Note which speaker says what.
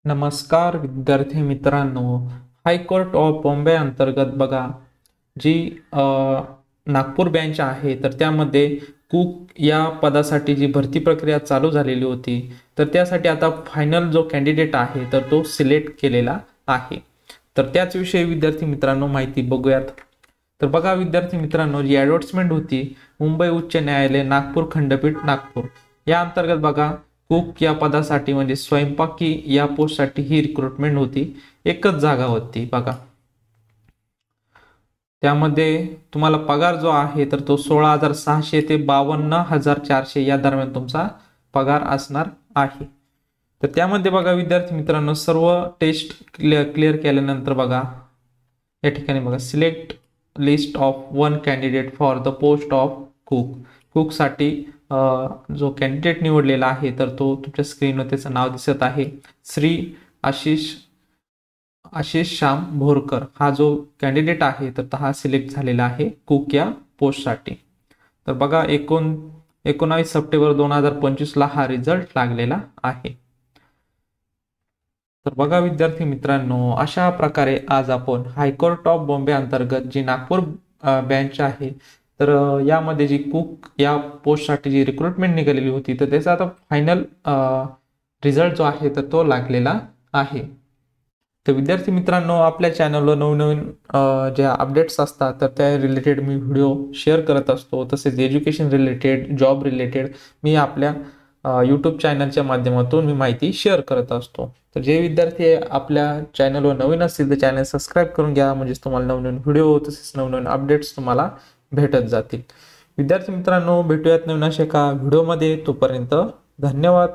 Speaker 1: नमस्कार विद्यार्थी मित्रांनो, हायकोर्ट ऑफ बॉम्बे अंतर्गत बघा जी नागपूर बेंच आहे तर त्यामध्ये कुक या पदासाठी जी भरती प्रक्रिया चालू झालेली होती तर त्यासाठी आता फायनल जो कॅन्डिडेट आहे तर तो सिलेक्ट केलेला आहे। तर त्याच विषयी विद्यार्थी मित्रांनो माहिती बघूयात। तर बघा विद्यार्थी मित्रांनो, जी ॲडव्हर्टाइजमेंट होती मुंबई उच्च न्यायालय नागपूर खंडपीठ नागपूर या अंतर्गत बघा कुक या पदासाठी म्हणजे स्वयंपाकी या पोस्टसाठी ही रिक्रुटमेंट होती। एकच जागा होती बघा। त्यामध्ये तुम्हाला पगार जो आहे तर तो 16,600 ते 52,400 या दरम्यान तुमचा पगार असणार आहे। तर त्यामध्ये बघा विद्यार्थी मित्रांनो, सर्व टेस्ट क्लिअर केल्यानंतर बघा या ठिकाणी बघा select list of one candidate for the post of कुकसाठी जो कॅन्डिडेट निवडलेला आहे तर तो तुमच्या स्क्रीनवर त्याचं नाव दिसत आहे, श्री आशिष श्याम भोरकर हा जो कॅन्डिडेट आहे तर हा सिलेक्ट झालेला आहे कुक या पोस्टसाठी। तर बघा 19 सप्टेंबर 2025 ला हा रिझल्ट लागलेला आहे। तर बघा विद्यार्थी मित्रांनो, अशा प्रकारे आज आपण हायकोर्ट ऑफ बॉम्बे अंतर्गत जी नागपूर बेंच आहे तर यामध्ये जी कुक या पोस्टसाठी जी रिक्रुटमेंट निघालेली होती तर त्याचा आता फायनल रिझल्ट जो आहे तर तो लागलेला आहे। तर विद्यार्थी मित्रांनो, आपल्या चॅनलवर नवनवीन ज्या अपडेट्स असतात तर त्या रिलेटेड मी व्हिडिओ शेअर करत असतो। तसेच एज्युकेशन रिलेटेड, जॉब रिलेटेड मी आपल्या यूट्यूब चॅनलच्या माध्यमातून मी माहिती शेअर करत असतो। तर जे विद्यार्थी आपल्या चॅनलवर नवीन असतील तर चॅनल सबस्क्राईब करून घ्या, म्हणजेच तुम्हाला नवनवीन व्हिडिओ तसेच नवनवीन अपडेट्स तुम्हाला भेटत जातील। विद्यार्थी मित्रांनो, भेटूयात नवीन अशा एका व्हिडिओमध्ये। तोपर्यंत धन्यवाद।